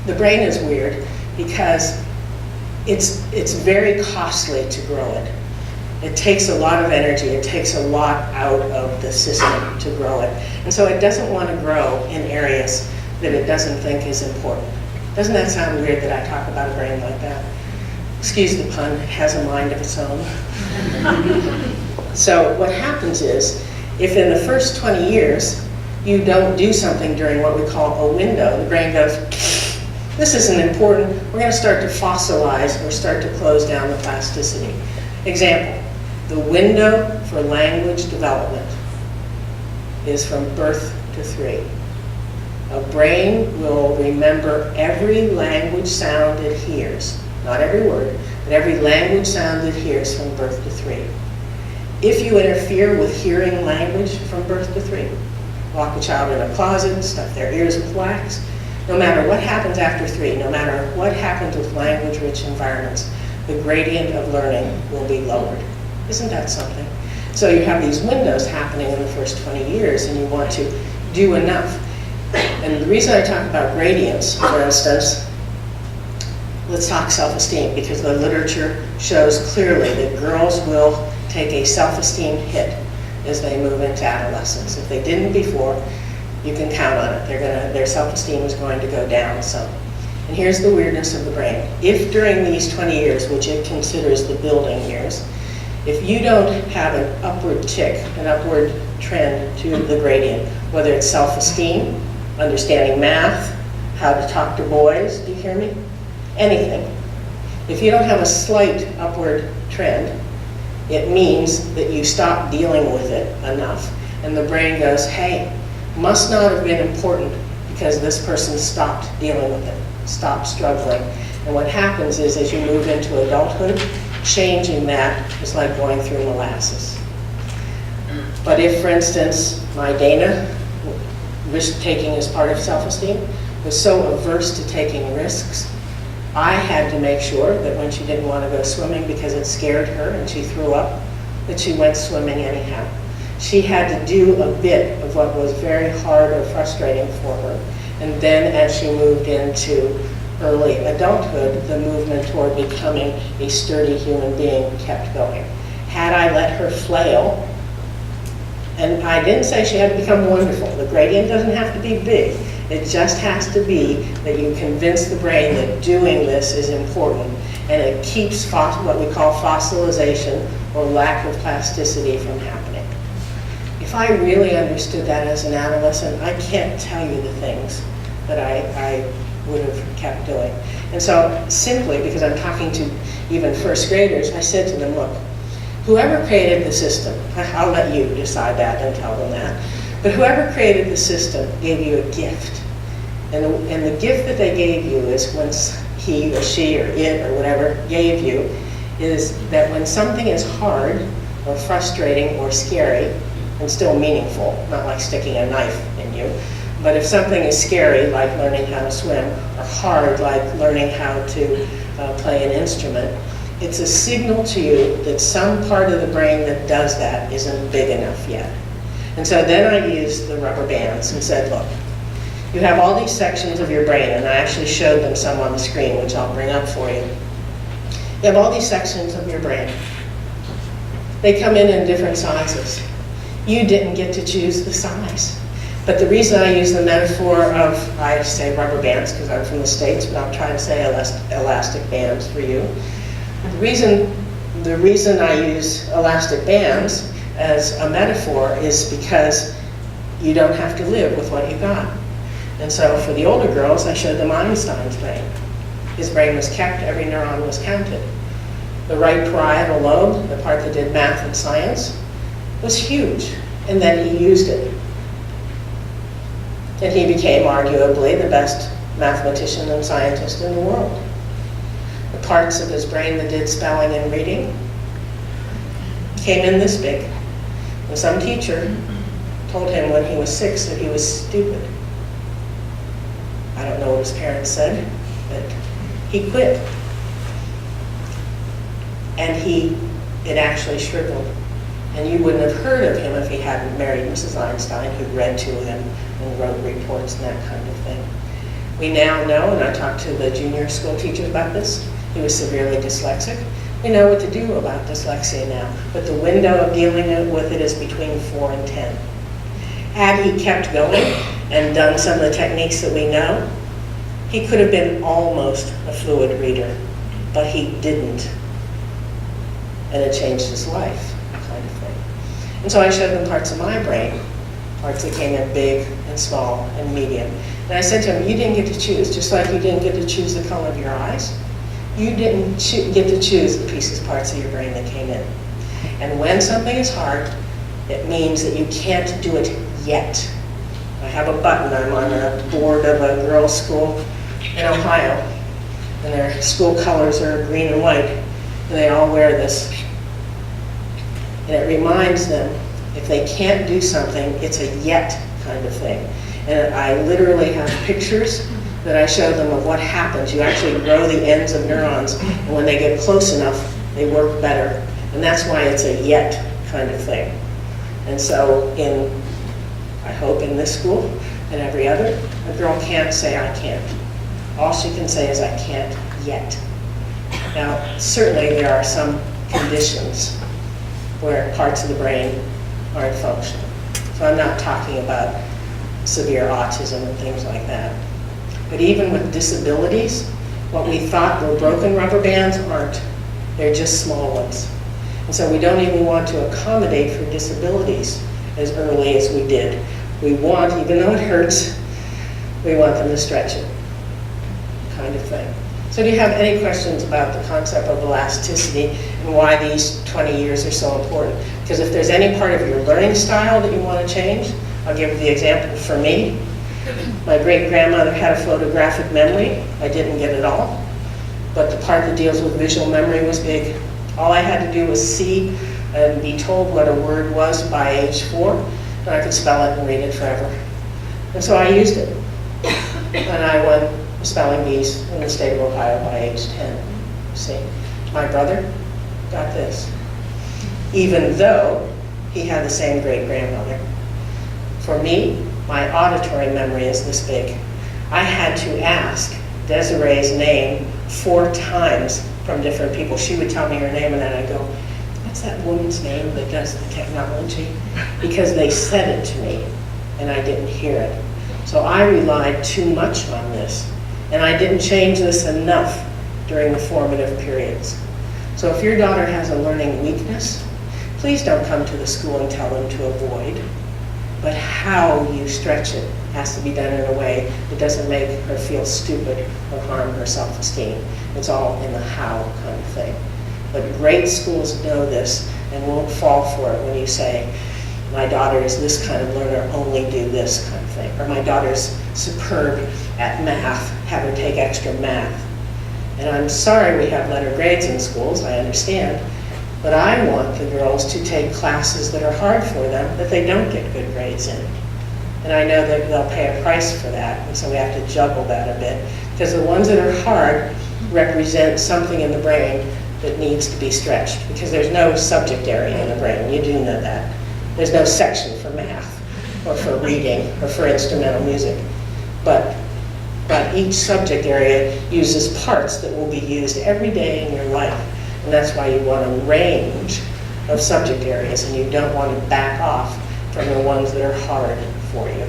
The brain is weird because it's very costly to grow it. It takes a lot of energy, it takes a lot out of the system to grow it. And so it doesn't want to grow in areas that it doesn't think is important. Doesn't that sound weird that I talk about a brain like that? Excuse the pun, it has a mind of its own. So what happens is, if in the first 20 years you don't do something during what we call a window, the brain goes, this isn't important, we're going to start to fossilize or start to close down the plasticity. Example, the window for language development is from birth to 3. A brain will remember every language sound it hears, not every word, but every language sound it hears from birth to 3. If you interfere with hearing language from birth to 3, lock a child in a closet, stuff their ears with wax, no matter what happens after 3, no matter what happens with language-rich environments, the gradient of learning will be lowered. Isn't that something? So you have these windows happening in the first 20 years, and you want to do enough. And the reason I talk about gradients, for instance, let's talk self-esteem, because the literature shows clearly that girls will take a self-esteem hit as they move into adolescence. If they didn't before, you can count on it. Their self-esteem is going to go down some. And here's the weirdness of the brain. If during these 20 years, which it considers the building years, if you don't have an upward tick, an upward trend to the gradient, whether it's self-esteem, understanding math, how to talk to boys, do you hear me? Anything. If you don't have a slight upward trend, it means that you stop dealing with it enough, and the brain goes, hey, must not have been important because this person stopped dealing with it, stopped struggling. And what happens is, as you move into adulthood, changing that is like going through molasses. But if, for instance, my Dana, risk-taking is part of self-esteem, was so averse to taking risks, I had to make sure that when she didn't want to go swimming because it scared her and she threw up, that she went swimming anyhow. She had to do a bit of what was very hard or frustrating for her. And then as she moved into early adulthood, the movement toward becoming a sturdy human being kept going. Had I let her flail, and I didn't say she had to become wonderful. The gradient doesn't have to be big. It just has to be that you convince the brain that doing this is important, and it keeps what we call fossilization or lack of plasticity from happening. If I really understood that as an adolescent, I can't tell you the things that I would have kept doing. And so simply because I'm talking to even first graders, I said to them, look, whoever created the system, I'll let you decide that and tell them that, but whoever created the system gave you a gift. And the gift that they gave you is when he or she or it or whatever gave you, is that when something is hard or frustrating or scary, and still meaningful, not like sticking a knife in you, but if something is scary, like learning how to swim, or hard, like learning how to play an instrument, it's a signal to you that some part of the brain that does that isn't big enough yet. And so then I used the rubber bands and said, look, you have all these sections of your brain, and I actually showed them some on the screen, which I'll bring up for you. You have all these sections of your brain. They come in different sizes. You didn't get to choose the size. But the reason I use the metaphor of, I say rubber bands because I'm from the States, but I'm trying to say elastic bands for you. The reason I use elastic bands as a metaphor is because you don't have to live with what you got. And so for the older girls, I showed them Einstein's brain. His brain was kept, every neuron was counted. The right parietal lobe, the part that did math and science, was huge, and then he used it. And he became arguably the best mathematician and scientist in the world. The parts of his brain that did spelling and reading came in this big. And some teacher told him when he was 6 that he was stupid. I don't know what his parents said, but he quit. And it actually shriveled. And you wouldn't have heard of him if he hadn't married Mrs. Einstein, who read to him and wrote reports and that kind of thing. We now know, and I talked to the junior school teachers about this, he was severely dyslexic. We know what to do about dyslexia now, but the window of dealing with it is between 4 and 10. Had he kept going and done some of the techniques that we know, he could have been almost a fluid reader, but he didn't. And it changed his life, kind of thing. And so I showed them parts of my brain, parts that came in big and small and medium. And I said to him, you didn't get to choose, just like you didn't get to choose the color of your eyes. You didn't get to choose the pieces, parts of your brain that came in. And when something is hard, it means that you can't do it yet. I have a button. I'm on a board of a girls' school in Ohio, and their school colors are green and white, and they all wear this. And it reminds them, if they can't do something, it's a yet kind of thing. And I literally have pictures that I show them of what happens. You actually grow the ends of neurons, and when they get close enough, they work better. And that's why it's a yet kind of thing. And so I hope in this school and every other, a girl can't say I can't. All she can say is I can't yet. Now, certainly there are some conditions where parts of the brain aren't functional. So I'm not talking about severe autism and things like that. But even with disabilities, what we thought were broken rubber bands aren't. They're just small ones. And so we don't even want to accommodate for disabilities as early as we did. We want, even though it hurts, we want them to stretch it, kind of thing. So do you have any questions about the concept of elasticity and why these 20 years are so important? Because if there's any part of your learning style that you want to change, I'll give you the example for me. My great-grandmother had a photographic memory. I didn't get it all, but the part that deals with visual memory was big. All I had to do was see and be told what a word was by age 4, and I could spell it and read it forever. And so I used it. And I won spelling bees in the state of Ohio by age 10. See, my brother got this, even though he had the same great-grandmother. For me, my auditory memory is this big. I had to ask Desiree's name 4 times from different people. She would tell me her name, and then I'd go, what's that woman's name that does the technology? Because they said it to me, and I didn't hear it. So I relied too much on this, and I didn't change this enough during the formative periods. So if your daughter has a learning weakness, please don't come to the school and tell them to avoid. But how you stretch it has to be done in a way that doesn't make her feel stupid or harm her self-esteem. It's all in the how kind of thing. But great schools know this and won't fall for it when you say, my daughter is this kind of learner, only do this kind of thing. Or my daughter's superb at math, have her take extra math. And I'm sorry we have letter grades in schools, I understand. But I want the girls to take classes that are hard for them that they don't get good grades in. And I know that they'll pay a price for that, and so we have to juggle that a bit. Because the ones that are hard represent something in the brain that needs to be stretched. Because there's no subject area in the brain, you do know that. There's no section for math, or for reading, or for instrumental music. But each subject area uses parts that will be used every day in your life. And that's why you want a range of subject areas, and you don't want to back off from the ones that are hard for you.